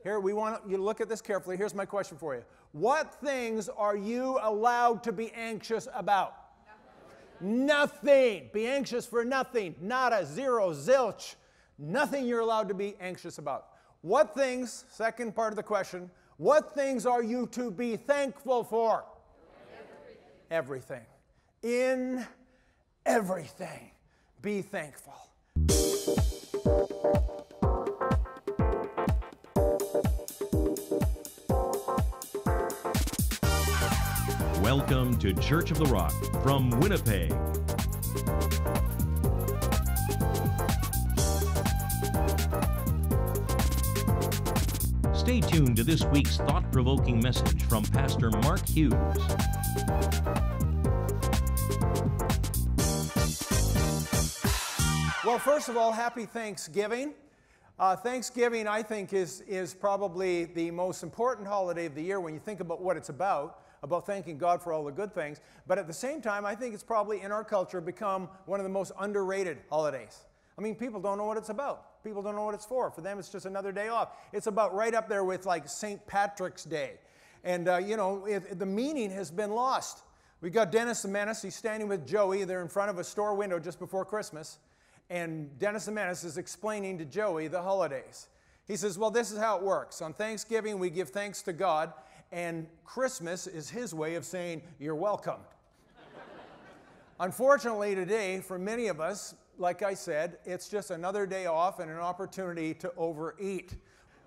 Here, we want you to look at this carefully. Here's my question for you. What things are you allowed to be anxious about? Nothing. Be anxious for nothing. Nada, zero, zilch. Nothing you're allowed to be anxious about. What things, second part of the question, what things are you to be thankful for? Everything. In everything, be thankful. Welcome to Church of the Rock from Winnipeg. Stay tuned to this week's thought-provoking message from Pastor Mark Hughes. Well, first of all, happy Thanksgiving. Thanksgiving, I think, is probably the most important holiday of the year when you think about what it's about thanking God for all the good things. But at the same time, I think it's probably in our culture become one of the most underrated holidays. I mean, people don't know what it's about. People don't know what it's for. For them, it's just another day off. It's about right up there with like St. Patrick's Day. And, the meaning has been lost. We got Dennis the Menace. He's standing with Joey. They're in front of a store window just before Christmas. And Dennis the Menace is explaining to Joey the holidays. He says, well, this is how it works. On Thanksgiving, we give thanks to God. And Christmas is his way of saying, you're welcome. Unfortunately, today, for many of us, like I said, it's just another day off and an opportunity to overeat.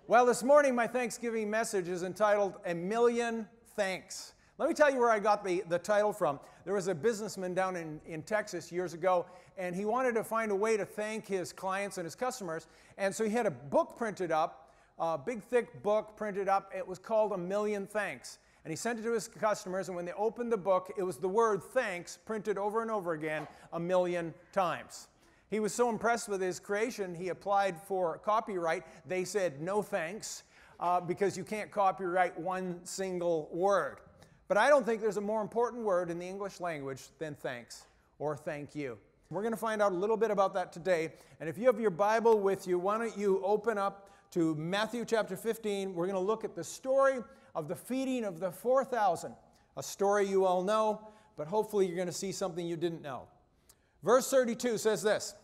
Well, this morning, my Thanksgiving message is entitled, A Million Thanks. Let me tell you where I got the title from. There was a businessman down in Texas years ago, and he wanted to find a way to thank his clients and his customers. And so he had a book printed up, a big, thick book printed up. It was called A Million Thanks. And he sent it to his customers, and when they opened the book, it was the word thanks printed over and over again 1,000,000 times. He was so impressed with his creation, he applied for copyright. They said, no thanks, because you can't copyright one single word. But I don't think there's a more important word in the English language than thanks or thank you. We're going to find out a little bit about that today. And if you have your Bible with you, why don't you open up to Matthew chapter 15. We're going to look at the story of the feeding of the 4,000. A story you all know, but hopefully you're going to see something you didn't know. Verse 32 says this,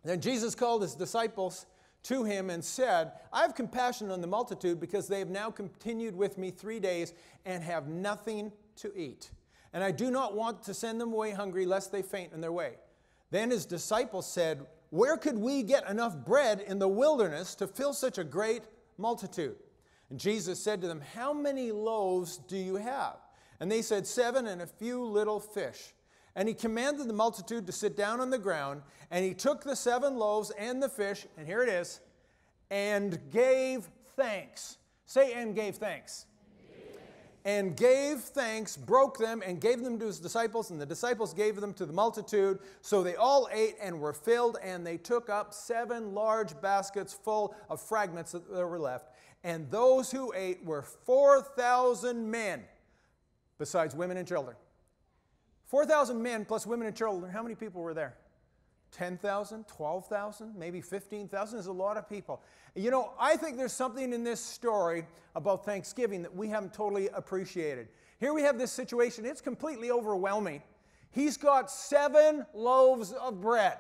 Then Jesus called his disciples to him and said, I have compassion on the multitude because they have now continued with me 3 days and have nothing to eat. And I do not want to send them away hungry lest they faint in their way. Then his disciples said, Where could we get enough bread in the wilderness to fill such a great multitude? And Jesus said to them, How many loaves do you have? And they said, 7 and a few little fish. And he commanded the multitude to sit down on the ground, and he took the 7 loaves and the fish, and here it is, and gave thanks. Say, and gave thanks. And gave thanks, broke them, and gave them to his disciples, and the disciples gave them to the multitude. So they all ate and were filled, and they took up 7 large baskets full of fragments that were left. And those who ate were 4,000 men, besides women and children. 4,000 men plus women and children. How many people were there? 10,000, 12,000, maybe 15,000 is a lot of people. You know, I think there's something in this story about Thanksgiving that we haven't totally appreciated. Here we have this situation. It's completely overwhelming. He's got 7 loaves of bread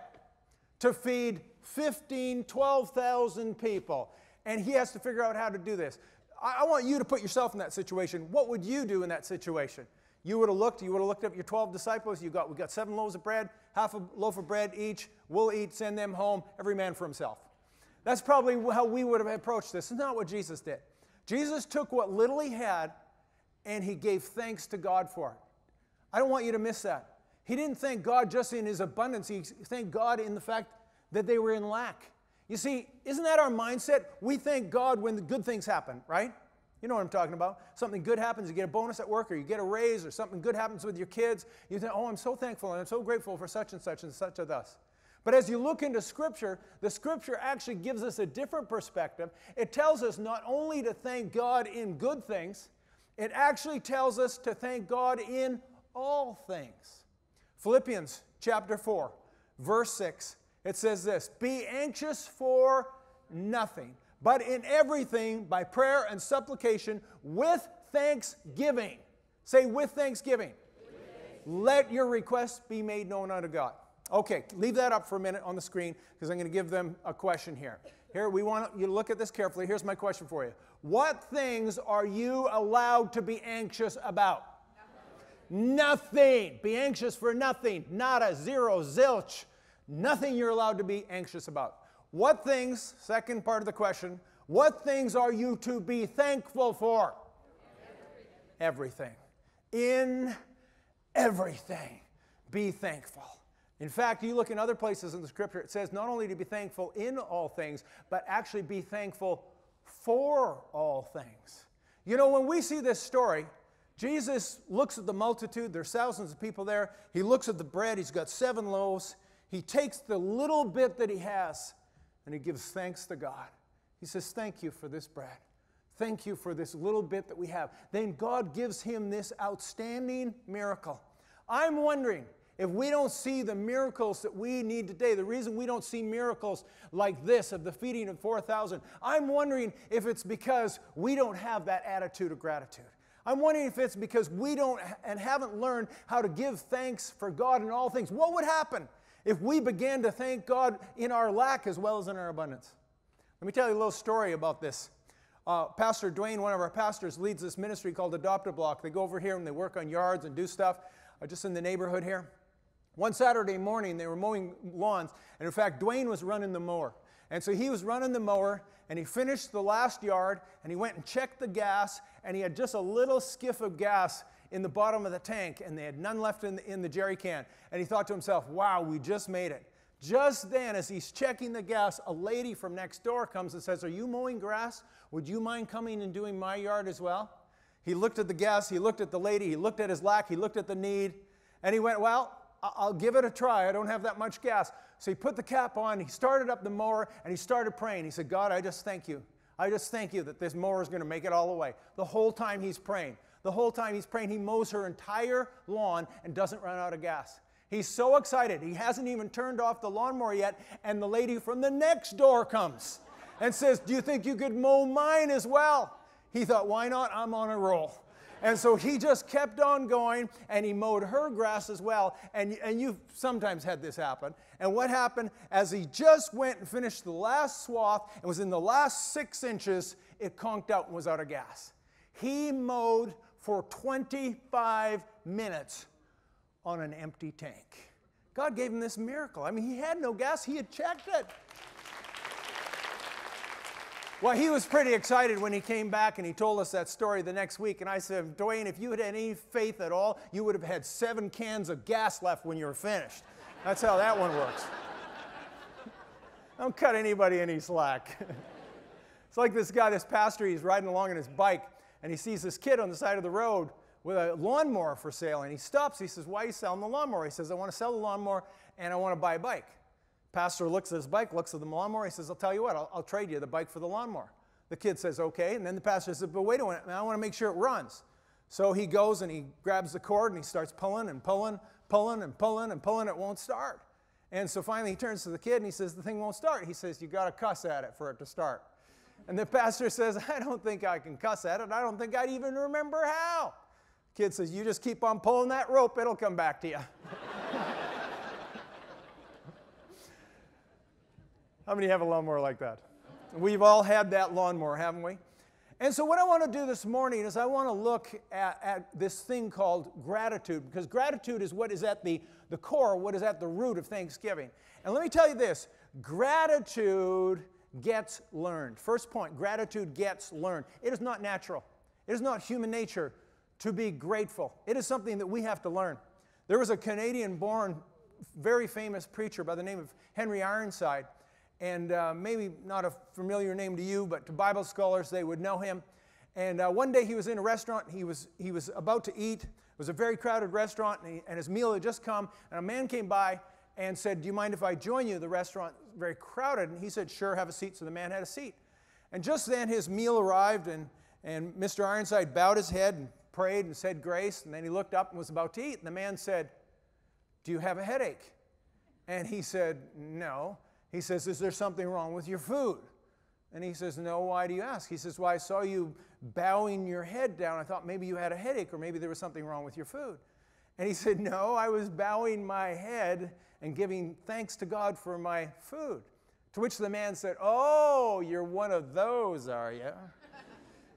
to feed 12,000 people. And he has to figure out how to do this. I want you to put yourself in that situation. What would you do in that situation? You would have looked up your 12 disciples. We got 7 loaves of bread, half a loaf of bread each. We'll eat, send them home, every man for himself. That's probably how we would have approached this. It's not what Jesus did. Jesus took what little he had and he gave thanks to God for it. I don't want you to miss that. He didn't thank God just in his abundance. He thanked God in the fact that they were in lack. You see, isn't that our mindset? We thank God when the good things happen, right? You know what I'm talking about. Something good happens, you get a bonus at work, or you get a raise, or something good happens with your kids. You think, oh, I'm so thankful, and I'm so grateful for such and such of us. But as you look into Scripture, the Scripture actually gives us a different perspective. It tells us not only to thank God in good things, it actually tells us to thank God in all things. Philippians chapter 4, verse 6, it says this, Be anxious for nothing, but in everything by prayer and supplication with thanksgiving. Say, with thanksgiving. Let your requests be made known unto God. Okay, leave that up for a minute on the screen because I'm going to give them a question here. Here, we want you to look at this carefully. Here's my question for you. What things are you allowed to be anxious about? Nothing. Be anxious for nothing. Nada, zero, zilch. Nothing you're allowed to be anxious about. What things, second part of the question, what things are you to be thankful for? Everything. In everything, be thankful. In fact, you look in other places in the scripture, it says not only to be thankful in all things, but actually be thankful for all things. You know, when we see this story, Jesus looks at the multitude. There's thousands of people there. He looks at the bread. He's got 7 loaves. He takes the little bit that he has, and he gives thanks to God. He says, thank you for this bread. Thank you for this little bit that we have. Then God gives him this outstanding miracle. I'm wondering, if we don't see the miracles that we need today, the reason we don't see miracles like this of the feeding of 4,000, I'm wondering if it's because we don't have that attitude of gratitude. I'm wondering if it's because we don't and haven't learned how to give thanks for God in all things. What would happen if we began to thank God in our lack as well as in our abundance? Let me tell you a little story about this. Pastor Dwayne, one of our pastors, leads this ministry called Adopt a Block. They go over here and they work on yards and do stuff just in the neighborhood here. One Saturday morning, they were mowing lawns, and in fact, Dwayne was running the mower. And so he was running the mower, and he finished the last yard, and he went and checked the gas, and he had just a little skiff of gas in the bottom of the tank, and they had none left in the jerry can. And he thought to himself, wow, we just made it. Just then, as he's checking the gas, a lady from next door comes and says, are you mowing grass? Would you mind coming and doing my yard as well? He looked at the gas, he looked at the lady, he looked at his lack, he looked at the need, and he went, well, I'll give it a try. I don't have that much gas. So he put the cap on, he started up the mower, and he started praying. He said, God, I just thank you. I just thank you that this mower is going to make it all the way. The whole time he's praying. The whole time he's praying, he mows her entire lawn and doesn't run out of gas. He's so excited. He hasn't even turned off the lawnmower yet, and the lady from the next door comes and says, do you think you could mow mine as well? He thought, why not? I'm on a roll. And so he just kept on going, and he mowed her grass as well. And you've sometimes had this happen. And what happened, as he just went and finished the last swath and was in the last 6 inches, it conked out and was out of gas. He mowed for 25 minutes on an empty tank. God gave him this miracle. I mean, he had no gas. He had checked it. Well, he was pretty excited when he came back and he told us that story the next week. And I said, Dwayne, if you had any faith at all, you would have had 7 cans of gas left when you were finished. That's how that one works. Don't cut anybody any slack. It's like this guy, this pastor, he's riding along on his bike, and he sees this kid on the side of the road with a lawnmower for sale. And he stops. He says, why are you selling the lawnmower? He says, I want to sell the lawnmower, and I want to buy a bike. Pastor looks at his bike, looks at the lawnmower. He says, I'll tell you what, I'll trade you the bike for the lawnmower. The kid says, okay. And then the pastor says, but wait a minute, I want to make sure it runs. So he goes and he grabs the cord and he starts pulling and pulling, pulling and pulling and pulling. It won't start. And so finally he turns to the kid and he says, the thing won't start. He says, you got to cuss at it for it to start. And the pastor says, I don't think I can cuss at it. I don't think I'd even remember how. The kid says, you just keep on pulling that rope. It'll come back to you. How many have a lawnmower like that? We've all had that lawnmower, haven't we? And so what I want to do this morning is I want to look at this thing called gratitude, because gratitude is what is at the core, what is at the root of Thanksgiving. And let me tell you this, gratitude gets learned. First point, gratitude gets learned. It is not natural. It is not human nature to be grateful. It is something that we have to learn. There was a Canadian-born, very famous preacher by the name of Henry Ironside. And maybe not a familiar name to you, but to Bible scholars, they would know him. And one day he was in a restaurant. He was about to eat. It was a very crowded restaurant, and his meal had just come. And a man came by and said, do you mind if I join you? The restaurant is very crowded. And he said, sure, have a seat. So the man had a seat. And just then his meal arrived, and Mr. Ironside bowed his head and prayed and said grace. And then he looked up and was about to eat. And the man said, do you have a headache? And he said, no. He says, is there something wrong with your food? And he says, no, why do you ask? He says, well, I saw you bowing your head down. I thought maybe you had a headache or maybe there was something wrong with your food. And he said, no, I was bowing my head and giving thanks to God for my food. To which the man said, oh, you're one of those, are you?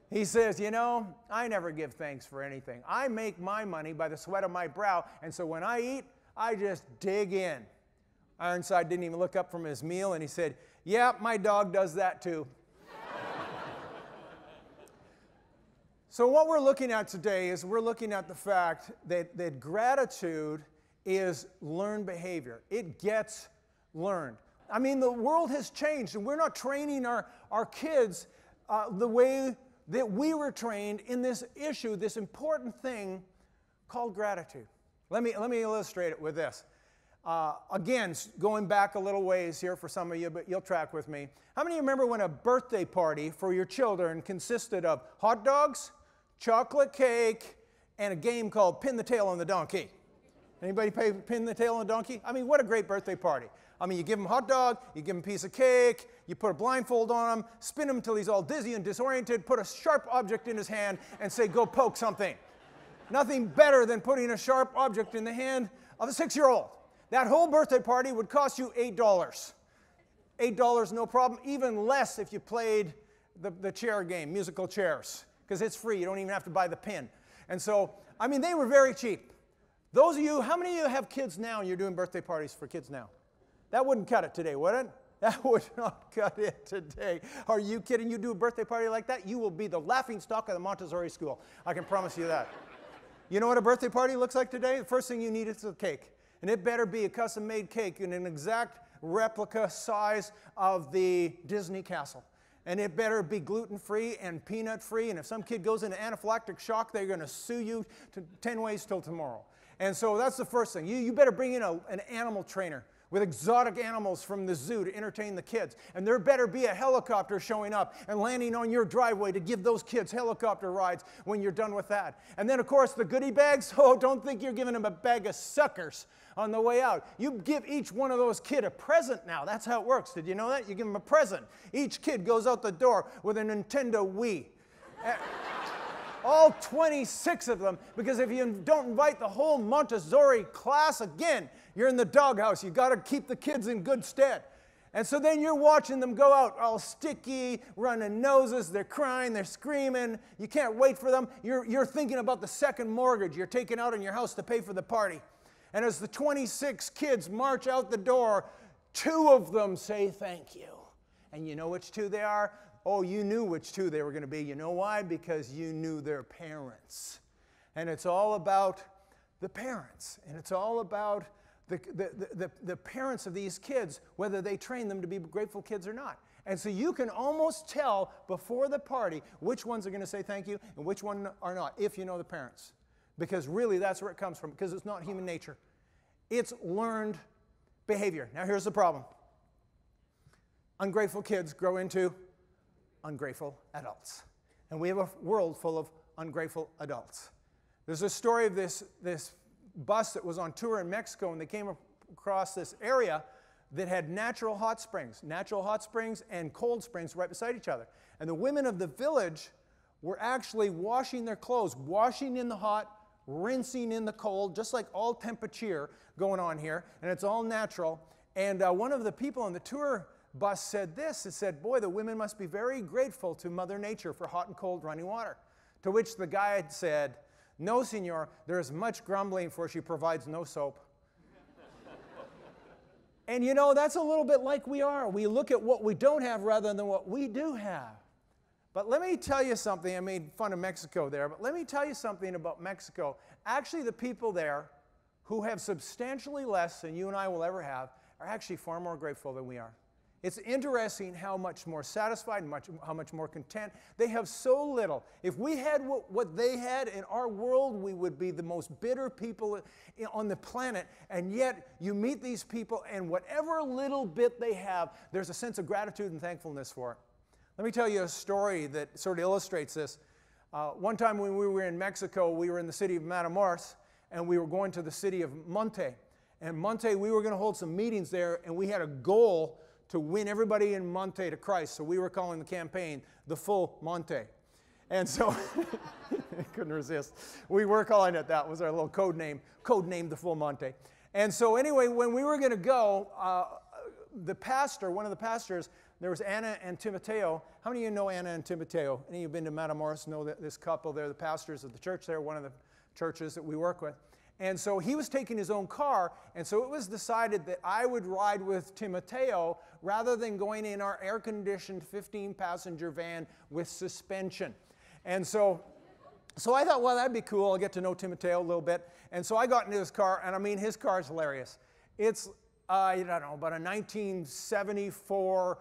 He says, you know, I never give thanks for anything. I make my money by the sweat of my brow, and so when I eat, I just dig in. Ironside didn't even look up from his meal, and he said, yeah, my dog does that too. So what we're looking at today is we're looking at the fact that gratitude is learned behavior. It gets learned. I mean, the world has changed, and we're not training our kids the way that we were trained in this issue, this important thing called gratitude. Let me illustrate it with this. Again, going back a little ways here for some of you, but you'll track with me. How many of you remember when a birthday party for your children consisted of hot dogs, chocolate cake, and a game called Pin the Tail on the Donkey? Anybody pin the tail on the donkey? I mean, what a great birthday party. I mean, you give him a hot dog, you give him a piece of cake, you put a blindfold on him, spin him until he's all dizzy and disoriented, put a sharp object in his hand, and say, go poke something. Nothing better than putting a sharp object in the hand of a 6-year-old. That whole birthday party would cost you $8. $8, no problem. Even less if you played the chair game, musical chairs, because it's free. You don't even have to buy the pin. And so, I mean, they were very cheap. Those of you, how many of you have kids now and you're doing birthday parties for kids now? That wouldn't cut it today, would it? That would not cut it today. Are you kidding? You do a birthday party like that, you will be the laughingstock of the Montessori school. I can promise you that. You know what a birthday party looks like today? The first thing you need is a cake. And it better be a custom-made cake in an exact replica size of the Disney castle. And it better be gluten-free and peanut-free. And if some kid goes into anaphylactic shock, they're going to sue you 10 ways till tomorrow. And so that's the first thing. You better bring in an animal trainer with exotic animals from the zoo to entertain the kids. And there better be a helicopter showing up and landing on your driveway to give those kids helicopter rides when you're done with that. And then, of course, the goodie bags. Oh, don't think you're giving them a bag of suckers on the way out. You give each one of those kids a present now. That's how it works. Did you know that? You give them a present. Each kid goes out the door with a Nintendo Wii. All 26 of them, because if you don't invite the whole Montessori class, again, you're in the doghouse. You've got to keep the kids in good stead. And so then you're watching them go out all sticky, running noses, they're crying, they're screaming. You can't wait for them. You're thinking about the second mortgage you're taking out on your house to pay for the party. And as the 26 kids march out the door, 2 of them say thank you. And you know which 2 they are? Oh, you knew which 2 they were going to be. You know why? Because you knew their parents. And it's all about the parents. And it's all about the parents of these kids, whether they train them to be grateful kids or not. And so you can almost tell before the party which ones are going to say thank you and which ones are not, if you know the parents. Because really that's where it comes from, because it's not human nature. It's learned behavior. Now here's the problem. Ungrateful kids grow into ungrateful adults. And we have a world full of ungrateful adults. There's a story of this bus that was on tour in Mexico, and they came across this area that had natural hot springs and cold springs right beside each other. And the women of the village were actually washing their clothes, washing in the hot, rinsing in the cold, just like all temperature going on here, and it's all natural. And one of the people on the tour bus said this. It said, boy, the women must be very grateful to Mother Nature for hot and cold running water. To which the guide said, no, senor, there is much grumbling, for she provides no soap. And you know, that's a little bit like we are. We look at what we don't have rather than what we do have. But let me tell you something. I made fun of Mexico there, but let me tell you something about Mexico. Actually, the people there who have substantially less than you and I will ever have are actually far more grateful than we are. It's interesting how much more satisfied, how much more content. They have so little. If we had what they had in our world, we would be the most bitter people on the planet. And yet, you meet these people, and whatever little bit they have, there's a sense of gratitude and thankfulness for it. Let me tell you a story that sort of illustrates this. One time when we were in Mexico, we were in the city of Matamoros, and we were going to the city of Monte. And Monte, we were going to hold some meetings there, and we had a goal to win everybody in Monte to Christ. So we were calling the campaign the Full Monte. And so, I couldn't resist. We were calling it that. Was our little code name the Full Monte. And so anyway, when we were going to go, the pastor, one of the pastors, there was Anna and Timoteo. How many of you know Anna and Timoteo? Any of you been to Matamoros know that this couple? They're the pastors of the church there, one of the churches that we work with. And so he was taking his own car, and so it was decided that I would ride with Timoteo rather than going in our air-conditioned 15-passenger van with suspension. And so I thought, well, that'd be cool. I'll get to know Timoteo a little bit. And so I got into his car, and I mean, his car is hilarious. It's, I don't know, about a 1974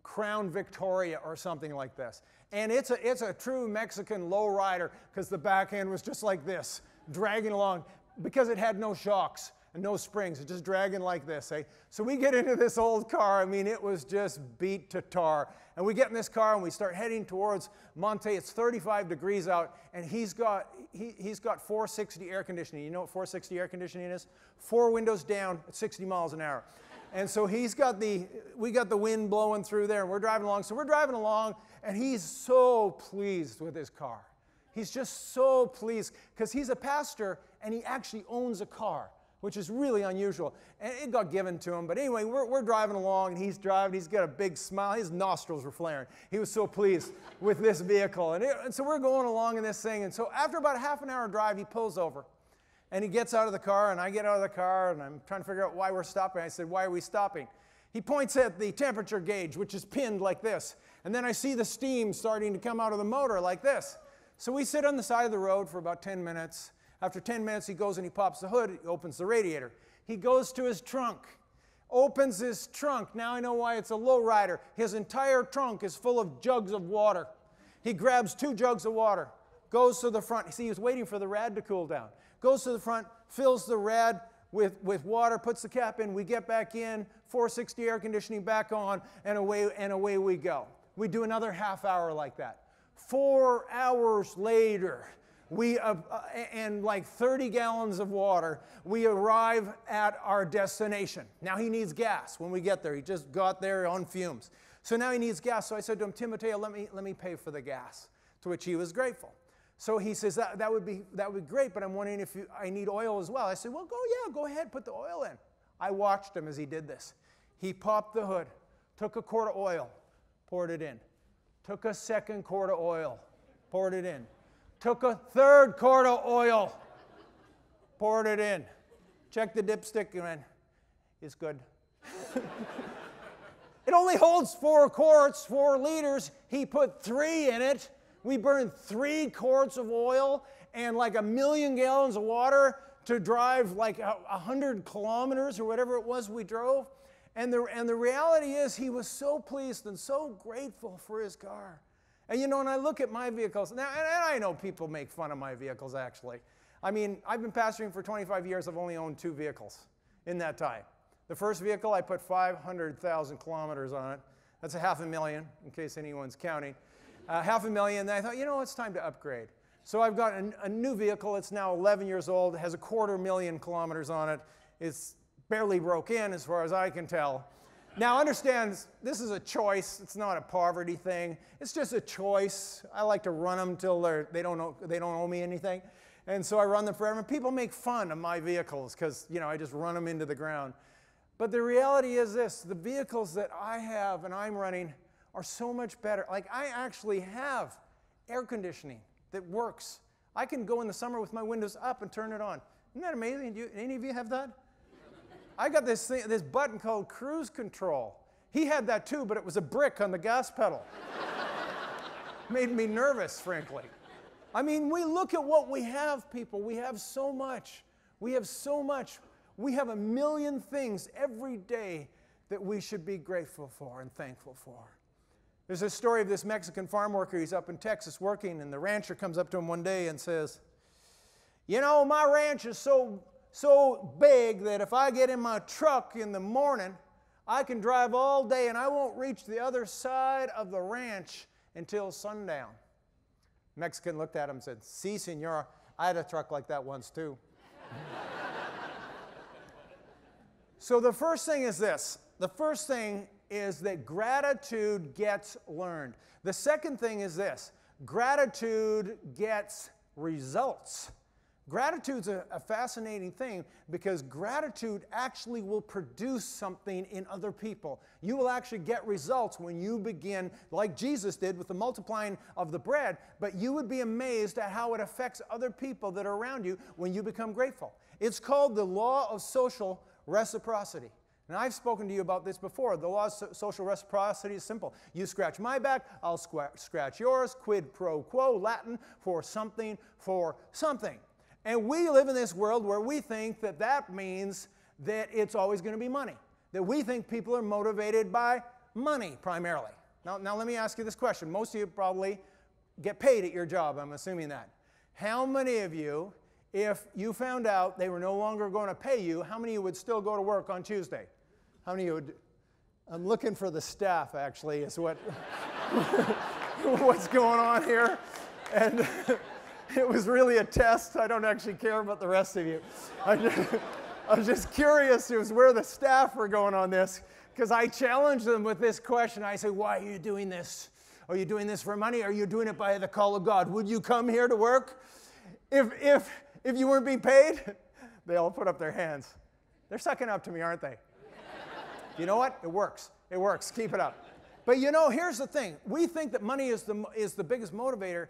Crown Victoria or something like this. And it's a true Mexican lowrider because the back end was just like this, dragging along because it had no shocks and no springs. It's just dragging like this. Eh? So we get into this old car. I mean, it was just beat to tar. And we get in this car and we start heading towards Monte. It's 35 degrees out, and he's got 460 air conditioning. You know what 460 air conditioning is? 4 windows down at 60 miles an hour. And so we got the wind blowing through there, and we're driving along. So we're driving along, and he's so pleased with his car. He's just so pleased because he's a pastor, and he actually owns a car, which is really unusual. And it got given to him. But anyway, we're driving along, and he's driving. He's got a big smile. His nostrils were flaring. He was so pleased with this vehicle. And so we're going along in this thing. And so after about a half an hour drive, he pulls over. And he gets out of the car, and I get out of the car, and I'm trying to figure out why we're stopping. I said, why are we stopping? He points at the temperature gauge, which is pinned like this. And then I see the steam starting to come out of the motor like this. So we sit on the side of the road for about 10 minutes. After 10 minutes, he goes and he pops the hood, he opens the radiator. He goes to his trunk, opens his trunk. Now I know why it's a lowrider. His entire trunk is full of jugs of water. He grabs 2 jugs of water, goes to the front. See, he was waiting for the rad to cool down. Goes to the front, fills the rad with water, puts the cap in. We get back in, 460 air conditioning back on, and away we go. We do another half hour like that. 4 hours later, and like 30 gallons of water, we arrive at our destination. Now he needs gas when we get there. He just got there on fumes. So now he needs gas. So I said to him, Timoteo, let me pay for the gas, to which he was grateful. So he says, that would be great, but I'm wondering if I need oil as well. I said, well, go ahead, put the oil in. I watched him as he did this. He popped the hood, took a quart of oil, poured it in. Took a second quart of oil, poured it in. Took a third quart of oil, poured it in. Checked the dipstick and went, it's good. It only holds 4 quarts, 4 liters. He put 3 in it. We burned 3 quarts of oil and like 1 million gallons of water to drive like 100 kilometers or whatever it was we drove. And the reality is he was so pleased and so grateful for his car. And you know, when I look at my vehicles, now, and I know people make fun of my vehicles actually. I mean, I've been pastoring for 25 years. I've only owned 2 vehicles in that time. The first vehicle, I put 500,000 kilometers on it. That's $500,000, in case anyone's counting. $500,000, and I thought, you know, it's time to upgrade. So I've got a new vehicle. It's now 11 years old. It has 250,000 kilometers on it. It's barely broke in as far as I can tell. Now understand, this is a choice. It's not a poverty thing. It's just a choice. I like to run them till they don't owe me anything. And so I run them forever. And people make fun of my vehicles because, you know, I just run them into the ground. But the reality is this, the vehicles that I have and I'm running are so much better. Like, I actually have air conditioning that works. I can go in the summer with my windows up and turn it on. Isn't that amazing? Any of you have that? I got this button called cruise control. He had that too, but it was a brick on the gas pedal. Made me nervous, frankly. I mean, we look at what we have, people. We have so much. We have so much. We have 1 million things every day that we should be grateful for and thankful for. There's a story of this Mexican farm worker. He's up in Texas working, and the rancher comes up to him one day and says, you know, my ranch is so big that if I get in my truck in the morning, I can drive all day and I won't reach the other side of the ranch until sundown. The Mexican looked at him and said, "Sí, señor, I had a truck like that once too." So the first thing is this. The first thing is that gratitude gets learned. The second thing is this: gratitude gets results. Gratitude's a fascinating thing because gratitude actually will produce something in other people. You will actually get results when you begin, like Jesus did with the multiplying of the bread, but you would be amazed at how it affects other people that are around you when you become grateful. It's called the law of social reciprocity. And I've spoken to you about this before. The law of social reciprocity is simple. You scratch my back, I'll scratch yours. Quid pro quo, Latin for something for something. And we live in this world where we think that that means that it's always going to be money. That we think people are motivated by money primarily. Now let me ask you this question. Most of you probably get paid at your job, I'm assuming that. How many of you, if you found out they were no longer going to pay you, how many of you would still go to work on Tuesday? How many of you would? I'm looking for the staff, actually, is what what's going on here. And it was really a test. I don't actually care about the rest of you. I was just curious as where the staff were going on this, because I challenged them with this question. I said, why are you doing this? Are you doing this for money? Are you doing it by the call of God? Would you come here to work if you weren't being paid? They all put up their hands. They're sucking up to me, aren't they? You know what? It works. It works. Keep it up. But you know, here's the thing. We think that money is the biggest motivator.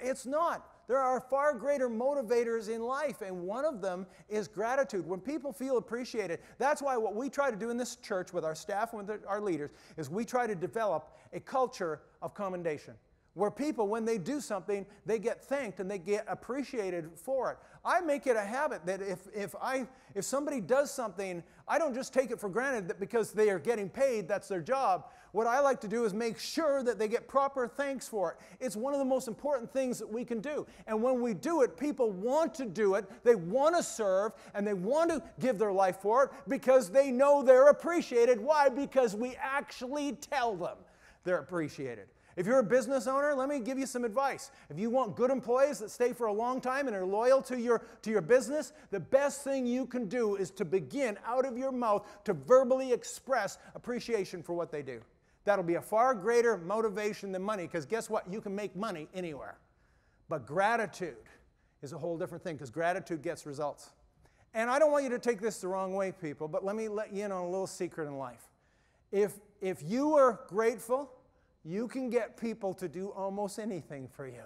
It's not. There are far greater motivators in life, and one of them is gratitude. When people feel appreciated, that's why what we try to do in this church with our staff and with our leaders is we try to develop a culture of commendation, where people, when they do something, they get thanked and they get appreciated for it. I make it a habit that if somebody does something, I don't just take it for granted that because they are getting paid, that's their job. What I like to do is make sure that they get proper thanks for it. It's one of the most important things that we can do. And when we do it, people want to do it, they want to serve, and they want to give their life for it because they know they're appreciated. Why? Because we actually tell them they're appreciated. If you're a business owner, let me give you some advice. If you want good employees that stay for a long time and are loyal to your business, the best thing you can do is to begin out of your mouth to verbally express appreciation for what they do. That'll be a far greater motivation than money, because guess what? You can make money anywhere. But gratitude is a whole different thing, because gratitude gets results. And I don't want you to take this the wrong way, people, but let me let you in on a little secret in life. If you are grateful, you can get people to do almost anything for you.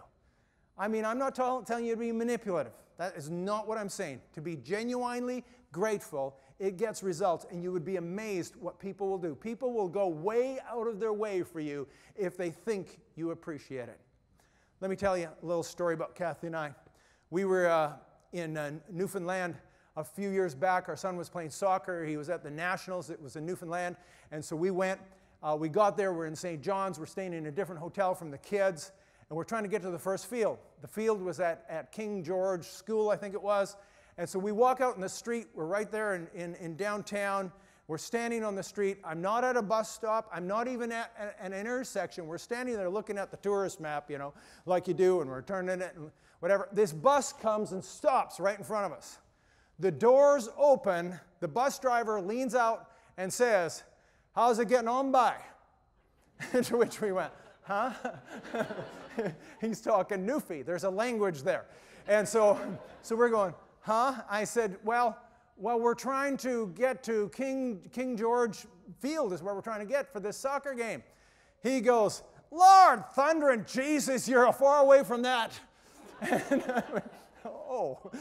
I mean, I'm not telling you to be manipulative. That is not what I'm saying. To be genuinely grateful, it gets results, and you would be amazed what people will do. People will go way out of their way for you if they think you appreciate it. Let me tell you a little story about Kathy and I. We were in Newfoundland a few years back. Our son was playing soccer. He was at the Nationals. It was in Newfoundland, and so we went. We got there, we're in St. John's, we're staying in a different hotel from the kids, and we're trying to get to the first field. The field was at King George School, I think it was, and so we walk out in the street, we're right there in downtown, we're standing on the street, I'm not at a bus stop, I'm not even at an intersection, we're standing there looking at the tourist map, you know, like you do, and we're turning it, and whatever. This bus comes and stops right in front of us. The doors open, the bus driver leans out and says, "How's it getting on by?" To which we went, huh? He's talking Newfie. There's a language there. And so we're going, huh? I said, well, we're trying to get to King George Field is where we're trying to get for this soccer game. He goes, "Lord, thunder and Jesus, you're far away from that." And I went, oh.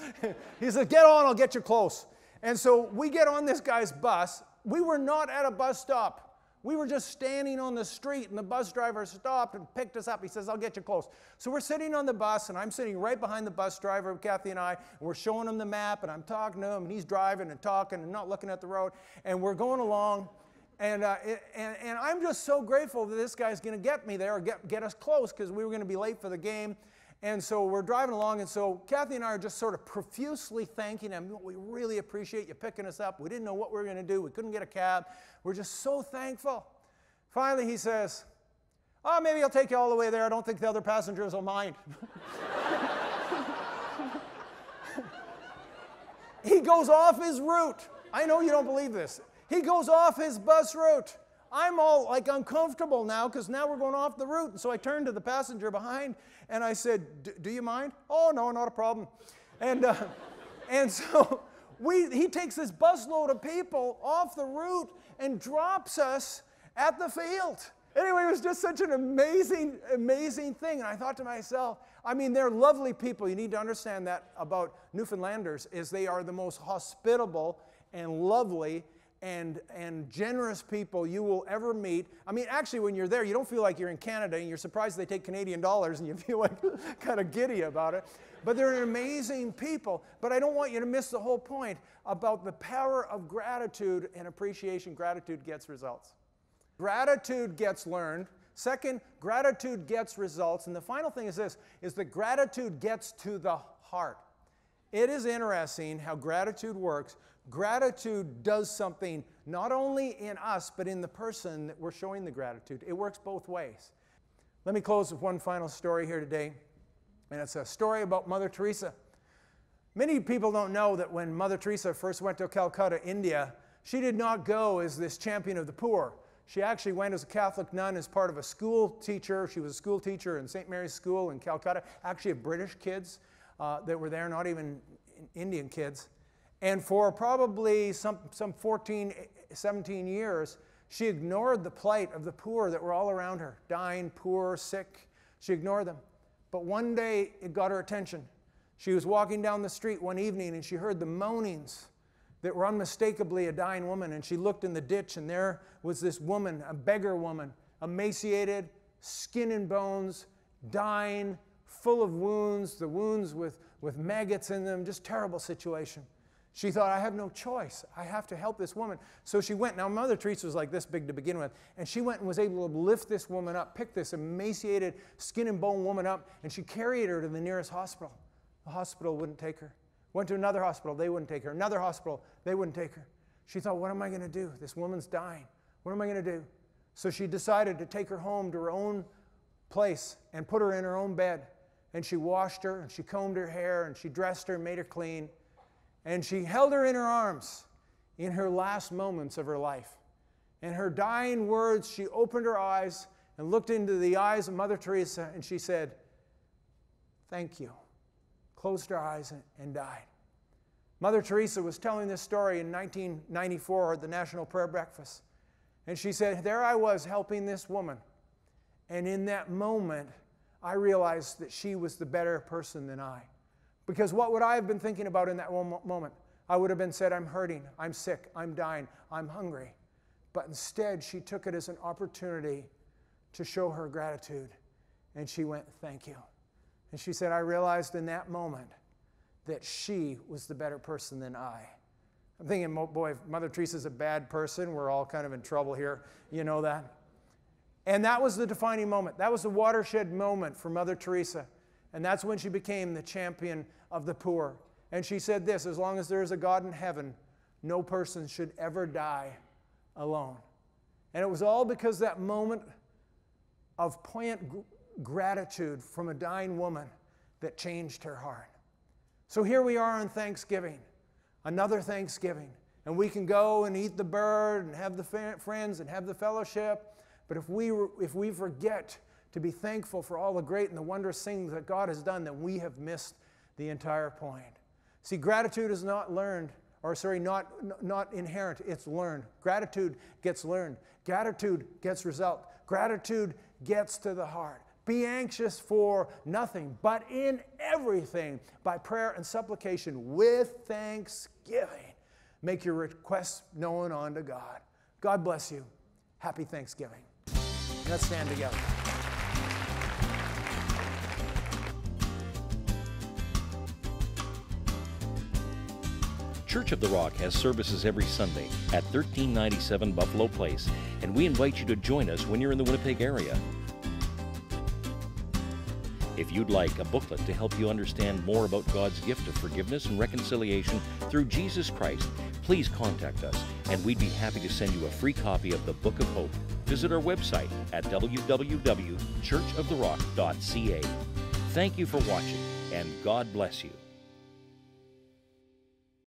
He said, "Get on, I'll get you close." And so we get on this guy's bus. We were not at a bus stop. We were just standing on the street, and the bus driver stopped and picked us up. He says, "I'll get you close." So we're sitting on the bus, and I'm sitting right behind the bus driver, Kathy and I, and we're showing him the map, and I'm talking to him, and he's driving and talking and not looking at the road, and we're going along, and I'm just so grateful that this guy's going to get me there or get us close, because we were going to be late for the game. And so we're driving along, and so Kathy and I are just sort of profusely thanking him. "We really appreciate you picking us up. We didn't know what we were going to do. We couldn't get a cab. We're just so thankful." Finally, he says, "Oh, maybe I'll take you all the way there. I don't think the other passengers will mind." He goes off his route. I know you don't believe this. He goes off his bus route. I'm all like uncomfortable now because now we're going off the route. And so I turned to the passenger behind and I said, do you mind? Oh, no, not a problem. And so he takes this busload of people off the route and drops us at the field. Anyway, it was just such an amazing, amazing thing. And I thought to myself, I mean, they're lovely people. You need to understand that about Newfoundlanders is they are the most hospitable and lovely and generous people you will ever meet. I mean, actually, when you're there, you don't feel like you're in Canada, and you're surprised they take Canadian dollars, and you feel like kind of giddy about it. But they're amazing people. But I don't want you to miss the whole point about the power of gratitude and appreciation. Gratitude gets results. Gratitude gets learned. Second, gratitude gets results. And the final thing is this, is that gratitude gets to the heart. It is interesting how gratitude works. Gratitude does something not only in us, but in the person that we're showing the gratitude. It works both ways. Let me close with one final story here today. And it's a story about Mother Teresa. Many people don't know that when Mother Teresa first went to Calcutta, India, she did not go as this champion of the poor. She actually went as a Catholic nun as part of a school teacher. She was a school teacher in St. Mary's School in Calcutta, actually of British kids that were there, not even Indian kids. And for probably some 14, 17 years, she ignored the plight of the poor that were all around her, dying, poor, sick. She ignored them. But one day, it got her attention. She was walking down the street one evening, and she heard the moanings that were unmistakably a dying woman. And she looked in the ditch, and there was this woman, a beggar woman, emaciated, skin and bones, dying, full of wounds, the wounds with maggots in them, just terrible situation. She thought, I have no choice. I have to help this woman. So she went. Now, Mother Teresa was like this big to begin with. And she went and was able to lift this woman up, pick this emaciated, skin and bone woman up, and she carried her to the nearest hospital. The hospital wouldn't take her. Went to another hospital. They wouldn't take her. Another hospital. They wouldn't take her. She thought, what am I going to do? This woman's dying. What am I going to do? So she decided to take her home to her own place and put her in her own bed. And she washed her, and she combed her hair, and she dressed her and made her clean. And she held her in her arms in her last moments of her life. In her dying words, she opened her eyes and looked into the eyes of Mother Teresa, and she said, thank you. Closed her eyes and died. Mother Teresa was telling this story in 1994 at the National Prayer Breakfast. And she said, there I was helping this woman. And in that moment, I realized that she was the better person than I. Because what would I have been thinking about in that moment? I would have been said, I'm hurting, I'm sick, I'm dying, I'm hungry. But instead, she took it as an opportunity to show her gratitude. And she went, thank you. And she said, I realized in that moment that she was the better person than I. I'm thinking, boy, if Mother Teresa's a bad person, we're all kind of in trouble here. You know that? And that was the defining moment. That was the watershed moment for Mother Teresa. And that's when she became the champion of the poor. And she said this, as long as there is a God in heaven, no person should ever die alone. And it was all because that moment of poignant gratitude from a dying woman that changed her heart. So here we are on Thanksgiving, another Thanksgiving. And we can go and eat the bird and have the friends and have the fellowship. But if we forget to be thankful for all the great and the wondrous things that God has done, then we have missed the entire point. See, gratitude is not learned, not inherent, it's learned. Gratitude gets learned. Gratitude gets result. Gratitude gets to the heart. Be anxious for nothing, but in everything, by prayer and supplication, with thanksgiving, make your requests known unto God. God bless you. Happy Thanksgiving. Let's stand together. Church of the Rock has services every Sunday at 1397 Buffalo Place, and we invite you to join us when you're in the Winnipeg area. If you'd like a booklet to help you understand more about God's gift of forgiveness and reconciliation through Jesus Christ, please contact us, and we'd be happy to send you a free copy of the Book of Hope. Visit our website at www.churchoftherock.ca. Thank you for watching, and God bless you.